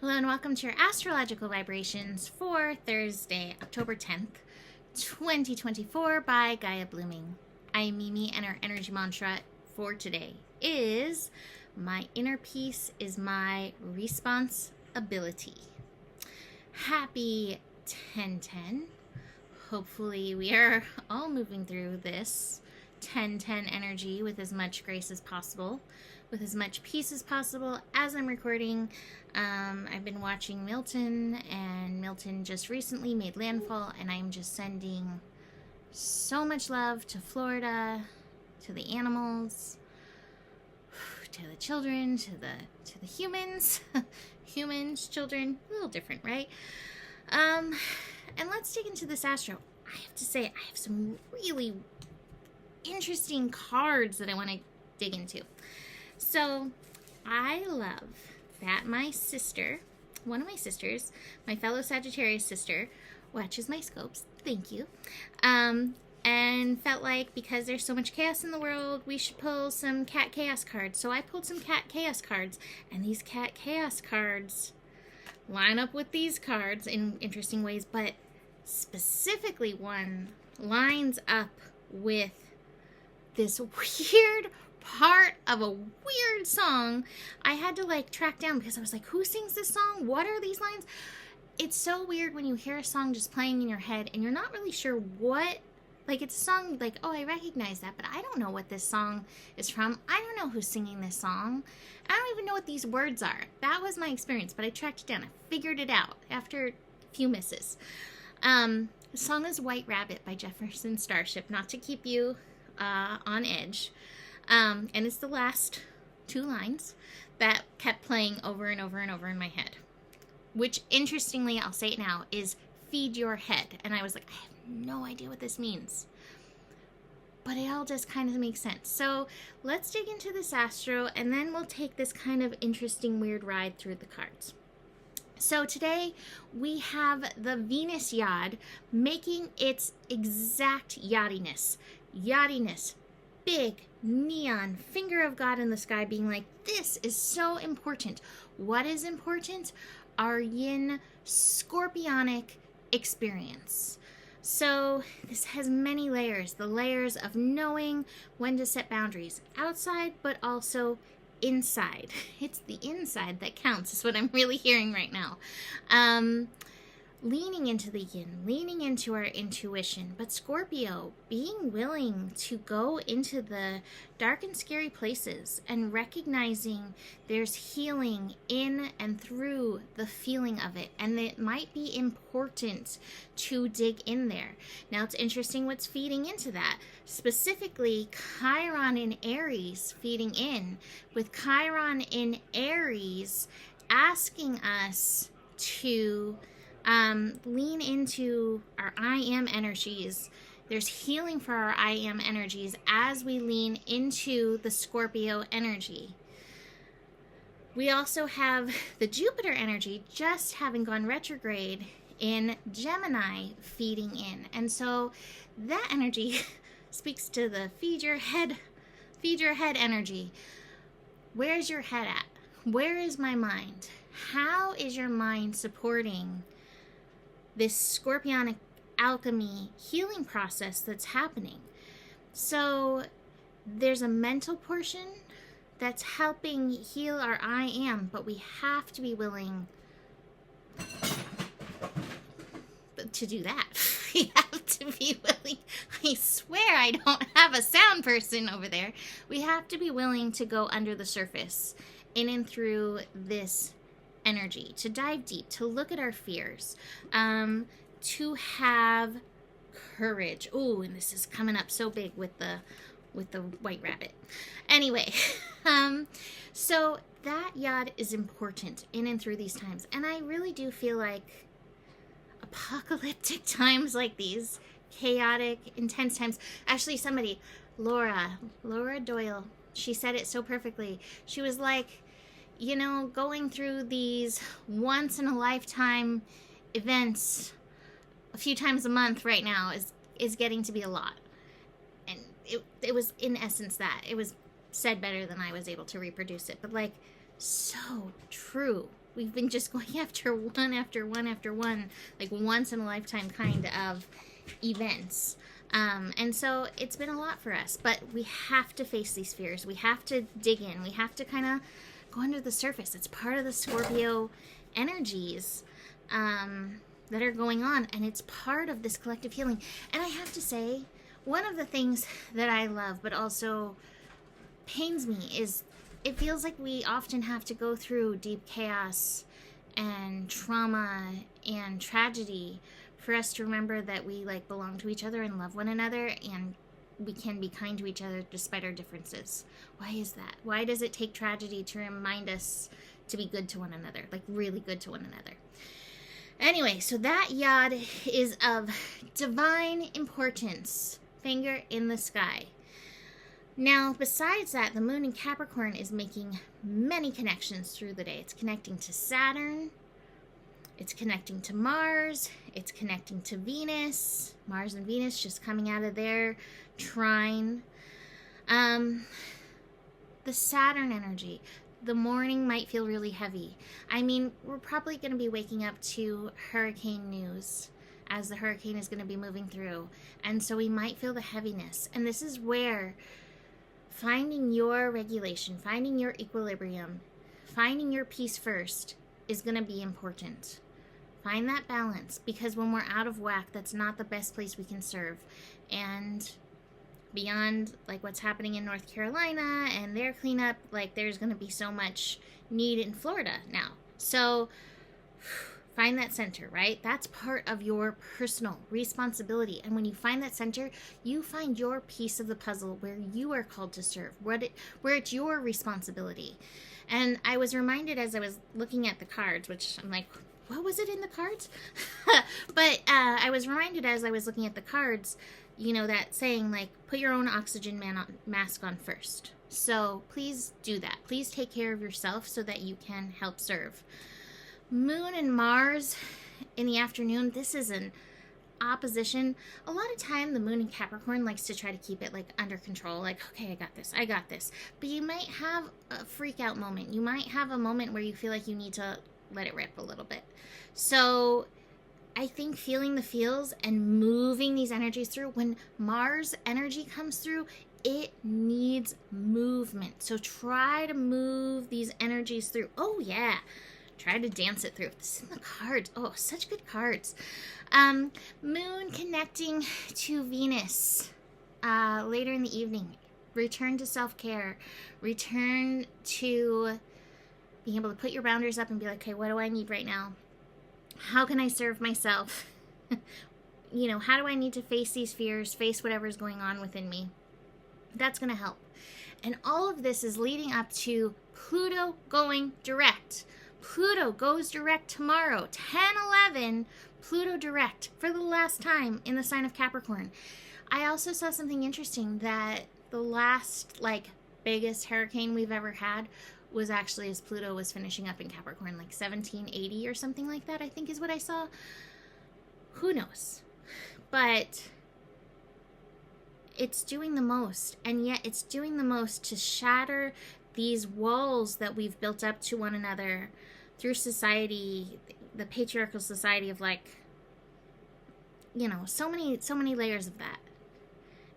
Hello and welcome to your astrological vibrations for Thursday, October 10th, 2024 by Gaia Blooming. I am Mimi and our energy mantra for today is my inner peace is my responsibility. Happy 10/10. Hopefully we are all moving through this 10/10 energy with as much grace as possible, with as much peace as possible. As I'm recording, I've been watching Milton, and Milton just recently made landfall, and I'm just sending so much love to Florida, to the animals, to the children, to the humans. Humans, children, a little different, right? And let's dig into this astro. I have to say, I have some really interesting cards that I want to dig into. So I love that my sister, one of my sisters, my fellow Sagittarius sister, watches my scopes. Thank you. And felt like because there's so much chaos in the world, we should pull some cat chaos cards. So I pulled some cat chaos cards, and these cat chaos cards line up with these cards in interesting ways, but specifically one lines up with this weird part of a weird song I had to track down because I was like, who sings this song? What are these lines? It's so weird when you hear a song just playing in your head and you're not really sure what, it's a song oh, I recognize that, but I don't know what this song is from. I don't know who's singing this song. I don't even know what these words are. That was my experience, but I tracked it down. I figured it out after a few misses. The song is White Rabbit by Jefferson Starship, not to keep you on edge. And it's the last two lines that kept playing over and over and over in my head. Which, interestingly, I'll say it now, is feed your head. And I was like, I have no idea what this means. But it all just kind of makes sense. So let's dig into this astro, and then we'll take this kind of interesting, weird ride through the cards. So today we have the Venus Yod making its exact yachtiness. Yachtiness. Big, neon, finger of God in the sky being like, this is so important. What is important? Our yin scorpionic experience. So this has many layers. The layers of knowing when to set boundaries outside, but also inside. It's the inside that counts, is what I'm really hearing right now. Leaning into the yin, leaning into our intuition, but Scorpio, being willing to go into the dark and scary places and recognizing there's healing in and through the feeling of it, and it might be important to dig in there. Now, it's interesting what's feeding into that. Specifically, Chiron in Aries feeding in, with Chiron in Aries asking us to lean into our I am energies. There's healing for our I am energies as we lean into the Scorpio energy. We also have the Jupiter energy just having gone retrograde in Gemini feeding in. And so that energy speaks to the feed your head energy. Where's your head at? Where is my mind? How is your mind supporting this scorpionic alchemy healing process that's happening? So there's a mental portion that's helping heal our I am, but we have to be willing to do that. We have to be willing. I swear I don't have a sound person over there. We have to be willing to go under the surface, in and through this energy, to dive deep, to look at our fears, to have courage. Oh, and this is coming up so big with the White Rabbit. Anyway, so that yod is important in and through these times, and I really do feel like apocalyptic times like these, chaotic, intense times. Actually, somebody, Laura Doyle, she said it so perfectly. She was like, going through these once-in-a-lifetime events a few times a month right now is getting to be a lot. And it was, in essence, that. It was said better than I was able to reproduce it. But, so true. We've been just going after one after one after one, like once in a lifetime kind of events. And so it's been a lot for us, but we have to face these fears. We have to dig in. We have to kind of go under the surface. It's part of the Scorpio energies that are going on, and it's part of this collective healing. And I have to say, one of the things that I love but also pains me is it feels like we often have to go through deep chaos and trauma and tragedy for us to remember that we like belong to each other and love one another, and we can be kind to each other despite our differences. Why is that? Why does it take tragedy to remind us to be good to one another, like really good to one another? Anyway, so that yod is of divine importance, finger in the sky. Now, besides that, the moon in Capricorn is making many connections through the day. It's connecting to Saturn, it's connecting to Mars, it's connecting to Venus. Mars and Venus just coming out of their trine. The Saturn energy. The morning might feel really heavy. I mean, we're probably going to be waking up to hurricane news as the hurricane is going to be moving through. And so we might feel the heaviness. And this is where finding your regulation, finding your equilibrium, finding your peace first is going to be important. Find that balance, because when we're out of whack, that's not the best place we can serve. And beyond like what's happening in North Carolina and their cleanup, like there's going to be so much need in Florida now. So find that center, right? That's part of your personal responsibility. And when you find that center, you find your piece of the puzzle where you are called to serve, where it's your responsibility. And I was reminded as I was looking at the cards, which I'm like, what was it in the cards? But I was reminded as I was looking at the cards, you know, that saying like, put your own oxygen mask on first. So please do that. Please take care of yourself so that you can help serve. Moon and Mars in the afternoon, this is an opposition. A lot of time the moon in Capricorn likes to try to keep it like under control, like, okay, I got this. But you might have a freak out moment. You might have a moment where you feel like you need to let it rip a little bit. So I think feeling the feels and moving these energies through, when Mars energy comes through, it needs movement. So try to move these energies through. Oh yeah, try to dance it through. This is in the cards. Oh, such good cards. Moon connecting to Venus later in the evening. Return to self-care. Return to being able to put your boundaries up and be like, okay, what do I need right now? How can I serve myself? You know, how do I need to face these fears, face whatever's going on within me? That's going to help. And all of this is leading up to Pluto going direct. Pluto goes direct tomorrow, 10/11, Pluto direct for the last time in the sign of Capricorn. I also saw something interesting, that the last like biggest hurricane we've ever had was actually as Pluto was finishing up in Capricorn, like 1780 or something like that, I think is what I saw. Who knows? But it's doing the most, and yet it's doing the most to shatter these walls that we've built up to one another through society, the patriarchal society of like, you know, so many layers of that,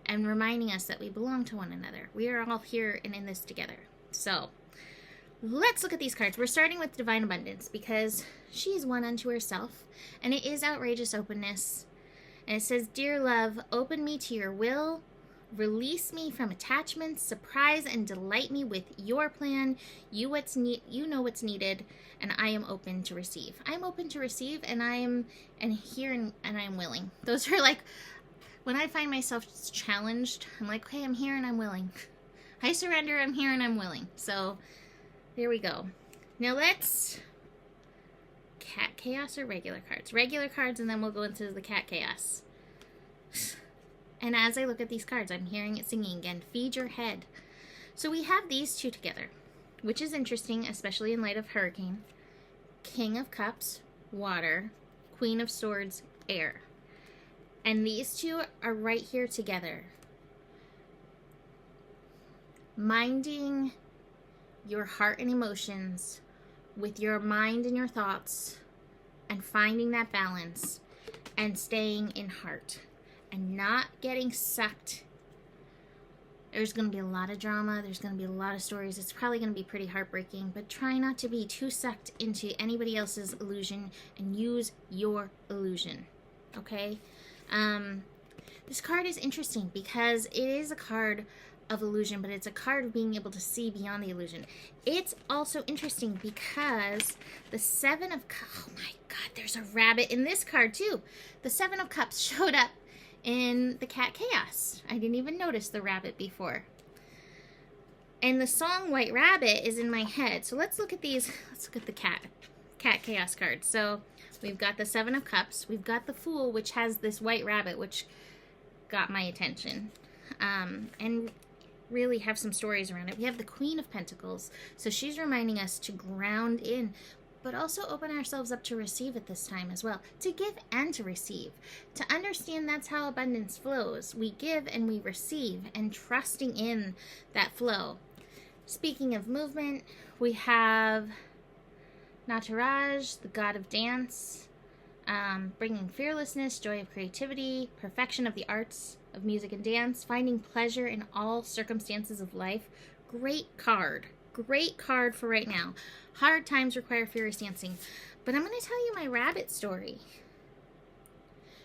and reminding us that we belong to one another. We are all here and in this together. So let's look at these cards. We're starting with Divine Abundance, because she is one unto herself, and it is outrageous openness. And it says, dear love, open me to your will, release me from attachments, surprise and delight me with your plan. You know what's needed, and I am open to receive. I'm open to receive, and I am willing. Those are like, when I find myself challenged, I'm like, okay, I'm here and I'm willing. I surrender, I'm here and I'm willing. So there we go. Now let's cat chaos or regular cards? Regular cards, and then we'll go into the cat chaos. And as I look at these cards, I'm hearing it singing again. Feed your head. So we have these two together, which is interesting, especially in light of hurricane. King of Cups, water. Queen of Swords, air. And these two are right here together. Minding your heart and emotions with your mind and your thoughts and finding that balance and staying in heart and not getting sucked. There's going to be a lot of drama. There's going to be a lot of stories. It's probably going to be pretty heartbreaking, but try not to be too sucked into anybody else's illusion and use your illusion. Okay? This card is interesting because it is a card of illusion, but it's a card of being able to see beyond the illusion. It's also interesting because the Seven of Cups, oh my God, there's a rabbit in this card too. The Seven of Cups showed up in the Cat Chaos. I didn't even notice the rabbit before. And the song White Rabbit is in my head. So let's look at these. Let's look at the Cat Chaos card. So we've got the Seven of Cups. We've got the Fool, which has this white rabbit, which got my attention. And really have some stories around it. We have the Queen of Pentacles. So she's reminding us to ground in, but also open ourselves up to receive at this time as well. To give and to receive. To understand that's how abundance flows. We give and we receive, and trusting in that flow. Speaking of movement, we have Nataraj, the god of dance, bringing fearlessness, joy of creativity, perfection of the arts of music and dance, finding pleasure in all circumstances of life. Great card. Great card for right now. Hard times require furious dancing. But I'm going to tell you my rabbit story.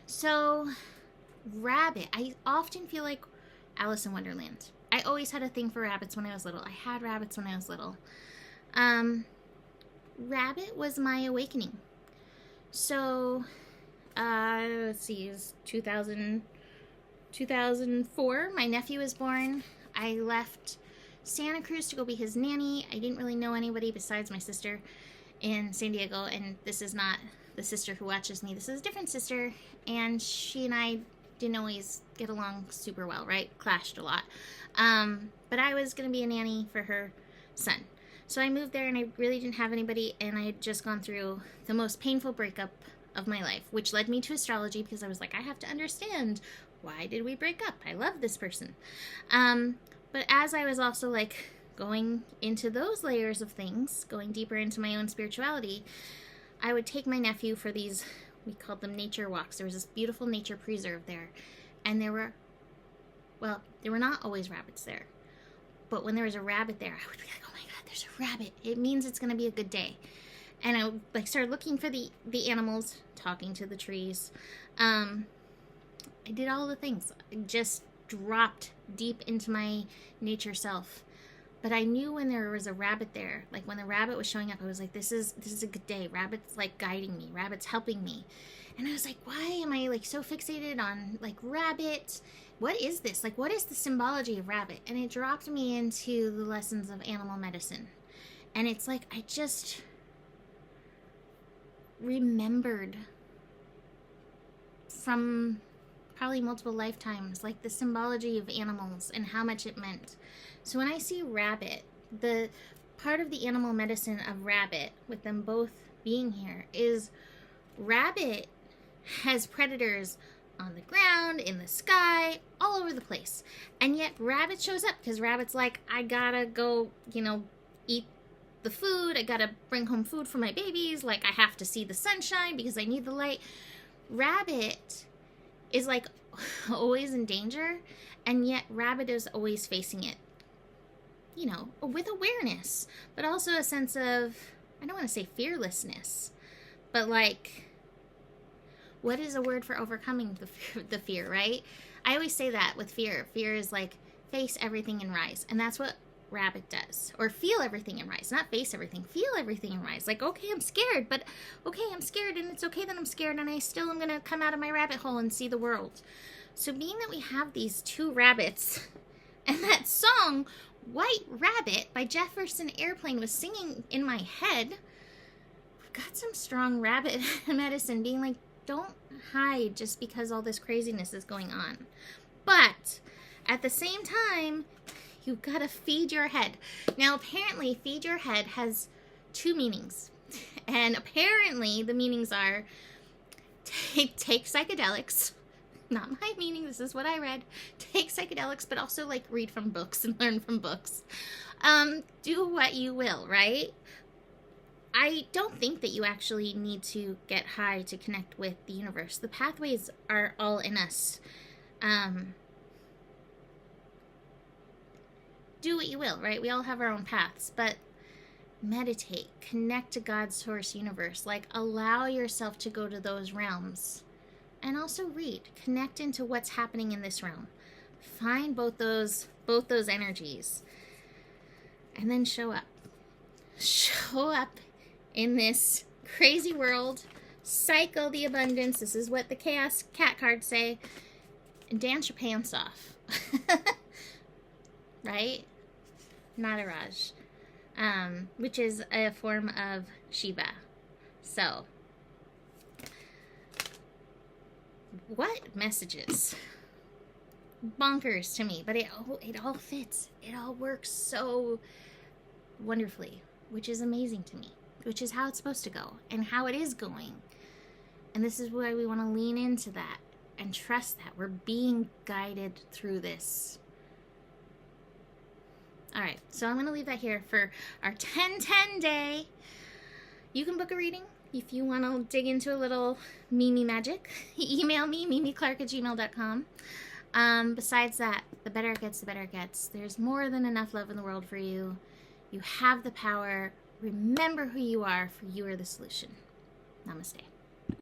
So, rabbit. I often feel like Alice in Wonderland. I always had a thing for rabbits when I was little. I had rabbits when I was little. Rabbit was my awakening. So, let's see, it was 2004. My nephew was born. I left Santa Cruz to go be his nanny. I didn't really know anybody besides my sister in San Diego, and this is not the sister who watches me. This is a different sister, and she and I didn't always get along super well, right? Clashed a lot. But I was going to be a nanny for her son. So I moved there, and I really didn't have anybody, and I had just gone through the most painful breakup of my life, which led me to astrology because I was like, I have to understand, why did we break up? I love this person. But as I was also like going into those layers of things, going deeper into my own spirituality, I would take my nephew for these, we called them nature walks. There was this beautiful nature preserve there. And there were not always rabbits there. But when there was a rabbit there, I would be like, oh my God, there's a rabbit. It means it's going to be a good day. And I would like start looking for the animals, talking to the trees. I did all the things. I just dropped deep into my nature self. But I knew when there was a rabbit there, like when the rabbit was showing up, I was like, this is a good day. Rabbit's like guiding me. Rabbit's helping me. And I was like, why am I like so fixated on like rabbit? What is this? Like, what is the symbology of rabbit? And it dropped me into the lessons of animal medicine. And it's like, I just remembered from probably multiple lifetimes, like the symbology of animals and how much it meant. So when I see rabbit, the part of the animal medicine of rabbit, with them both being here, is rabbit has predators on the ground, in the sky, all over the place. And yet rabbit shows up because rabbit's like, I gotta go, eat the food. I gotta bring home food for my babies. Like, I have to see the sunshine because I need the light. Rabbit is like always in danger, and yet rabbit is always facing it, with awareness, but also a sense of, I don't want to say fearlessness, but like, what is a word for overcoming the fear, right? I always say that with fear. Fear is like face everything and rise, and that's what rabbit does. Or feel everything and rise, not face everything. Feel everything and rise. Like, okay, I'm scared, but okay, I'm scared, and it's okay that I'm scared, and I still am gonna come out of my rabbit hole and see the world. So being that we have these two rabbits, and that song White Rabbit by Jefferson Airplane was singing in my head, we've got some strong rabbit medicine, being like, don't hide just because all this craziness is going on. But at the same time, you've got to feed your head. Now, apparently, feed your head has two meanings. And apparently, the meanings are take psychedelics. Not my meaning, this is what I read. Take psychedelics, but also, like, read from books and learn from books. Do what you will, right? I don't think that you actually need to get high to connect with the universe. The pathways are all in us. Do what you will, right? We all have our own paths, but meditate, connect to God's source universe. Like, allow yourself to go to those realms. And also read, connect into what's happening in this realm. Find both those energies. And then show up. Show up in this crazy world. Cycle the abundance. This is what the Chaos Cat cards say. And dance your pants off. Right? Nataraj. Which is a form of Shiva. So, what messages? Bonkers to me, but it all fits. It all works so wonderfully, which is amazing to me, which is how it's supposed to go and how it is going. And this is why we want to lean into that and trust that we're being guided through this. All right, so I'm going to leave that here for our 10/10 day. You can book a reading if you want to dig into a little Mimi magic. Email me, mimiclark@gmail.com. Besides that, the better it gets, the better it gets. There's more than enough love in the world for you. You have the power. Remember who you are, for you are the solution. Namaste.